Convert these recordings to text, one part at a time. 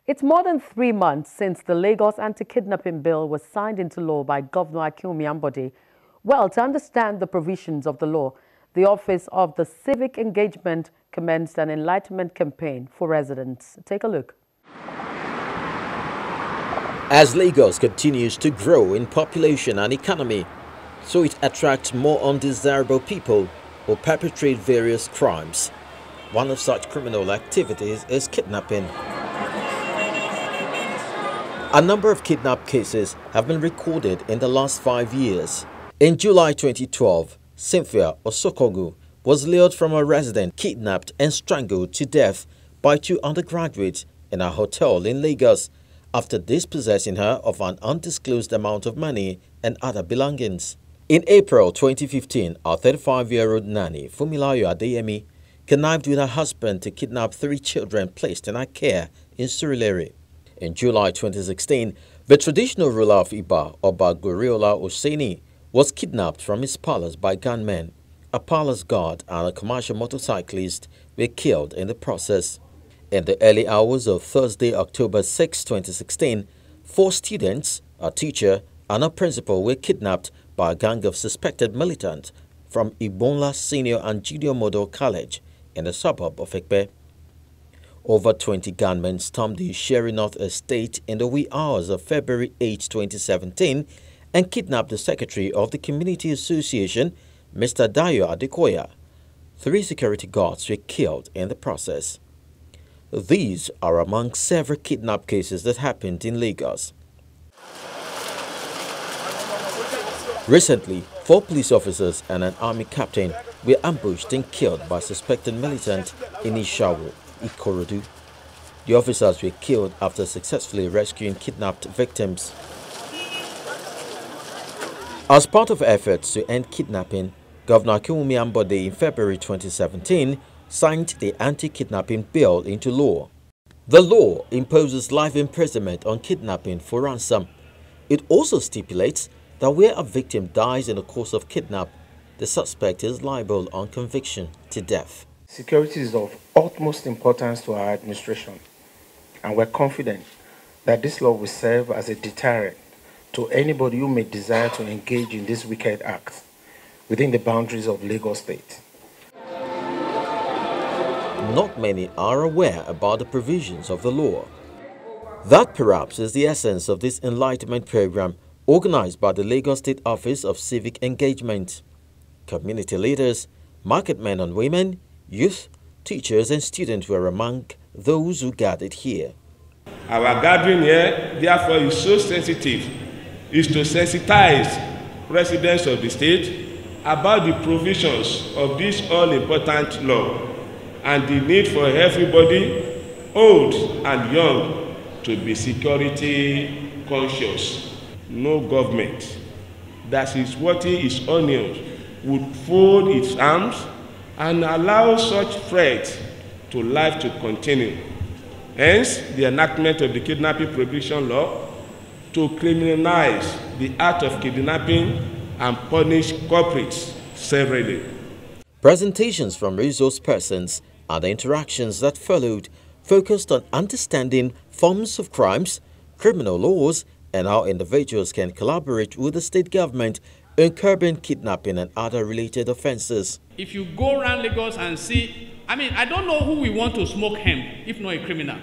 It's more than 3 months since the Lagos Anti-Kidnapping Bill was signed into law by Governor Akinwumi Ambode. Well, to understand the provisions of the law, the Office of the Civic Engagement commenced an enlightenment campaign for residents. Take a look. As Lagos continues to grow in population and economy, so it attracts more undesirable people who perpetrate various crimes. One of such criminal activities is kidnapping. A number of kidnap cases have been recorded in the last 5 years. In July 2012, Cynthia Osokogu was lured from a residence, kidnapped and strangled to death by 2 undergraduates in a hotel in Lagos after dispossessing her of an undisclosed amount of money and other belongings. In April 2015, a 35-year-old nanny, Fumilayo Adeyemi, connived with her husband to kidnap 3 children placed in her care in Surulere. In July 2016, the traditional ruler of Iba, Oba Goriola Oseni, was kidnapped from his palace by gunmen. A palace guard and a commercial motorcyclist were killed in the process. In the early hours of Thursday, October 6, 2016, 4 students, a teacher, and a principal were kidnapped by a gang of suspected militants from Ibonla Senior and Junior Model College in the suburb of Ekpe. Over 20 gunmen stormed the Sherry North estate in the wee hours of February 8, 2017 and kidnapped the secretary of the Community Association, Mr. Dayo Adekoya. 3 security guards were killed in the process. These are among several kidnap cases that happened in Lagos. Recently, 4 police officers and an army captain were ambushed and killed by suspected militants in Ishawo, Ikorodu. The officers were killed after successfully rescuing kidnapped victims. As part of efforts to end kidnapping, Governor Akinwumi Ambode in February 2017 signed the Anti-Kidnapping Bill into law. The law imposes life imprisonment on kidnapping for ransom. It also stipulates that where a victim dies in the course of kidnap, the suspect is liable on conviction to death. Security is of utmost importance to our administration, and we're confident that this law will serve as a deterrent to anybody who may desire to engage in this wicked act within the boundaries of Lagos State. Not many are aware about the provisions of the law. That perhaps is the essence of this enlightenment program organized by the Lagos State Office of Civic Engagement. Community leaders, market men and women, youth, teachers and students were among those who gathered here. Our gathering here, therefore, is so sensitive, is to sensitize residents of the state about the provisions of this all-important law and the need for everybody, old and young, to be security conscious. No government that is worthy its onions would fold its arms and allow such threat to life to continue. Hence, the enactment of the Kidnapping Prohibition Law to criminalize the act of kidnapping and punish culprits severely. Presentations from resource persons and the interactions that followed focused on understanding forms of crimes, criminal laws, and how individuals can collaborate with the state government in curbing kidnapping and other related offenses. If you go around Lagos and see, I don't know who we want to smoke hemp, if not a criminal.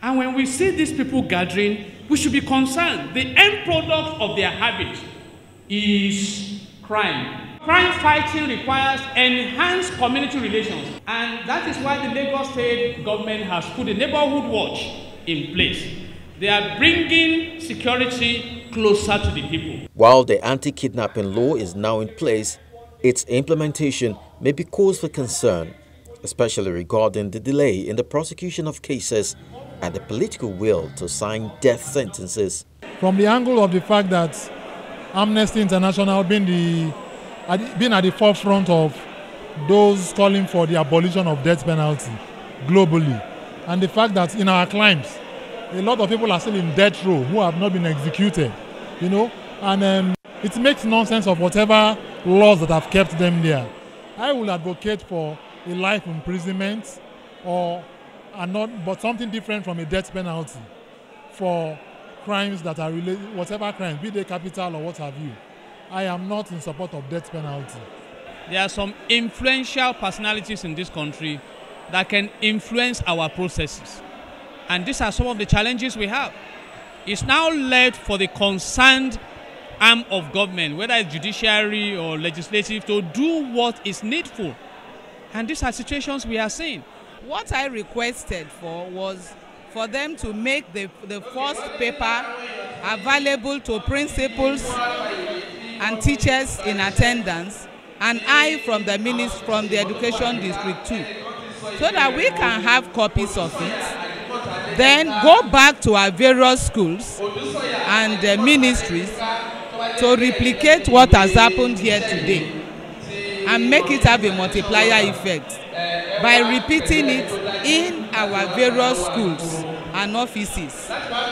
And when we see these people gathering, we should be concerned. The end product of their habit is crime. Crime fighting requires enhanced community relations. And that is why the Lagos State government has put a neighborhood watch in place. They are bringing security closer to the people. While the anti-kidnapping law is now in place, its implementation may be cause for concern, especially regarding the delay in the prosecution of cases and the political will to sign death sentences. From the angle of the fact that Amnesty International being at the forefront of those calling for the abolition of death penalty globally, and the fact that in our climes, a lot of people are still in death row who have not been executed, and it makes nonsense of whatever laws that have kept them there. I will advocate for a life imprisonment or but something different from a death penalty for crimes that are related, whatever crimes, be they capital or what have you. I am not in support of death penalty. There are some influential personalities in this country that can influence our processes. And these are some of the challenges we have. It's now left for the concerned arm of government, whether it's judiciary or legislative, to do what is needful. And these are situations we are seeing. What I requested for was for them to make the first paper available to principals and teachers in attendance, and I from the Education District too, so that we can have copies of it, then go back to our various schools and ministries to replicate what has happened here today and make it have a multiplier effect by repeating it in our various schools and offices,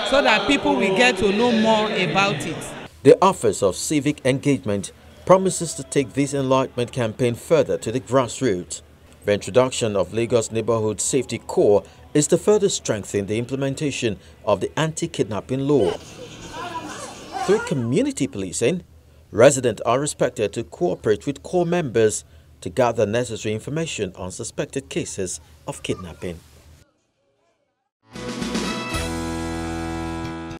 so that people will get to know more about it. The Office of Civic Engagement promises to take this enlightenment campaign further to the grassroots. The introduction of Lagos Neighborhood Safety Corps is to further strengthen the implementation of the anti-kidnapping law. Through community policing, residents are expected to cooperate with corps members to gather necessary information on suspected cases of kidnapping.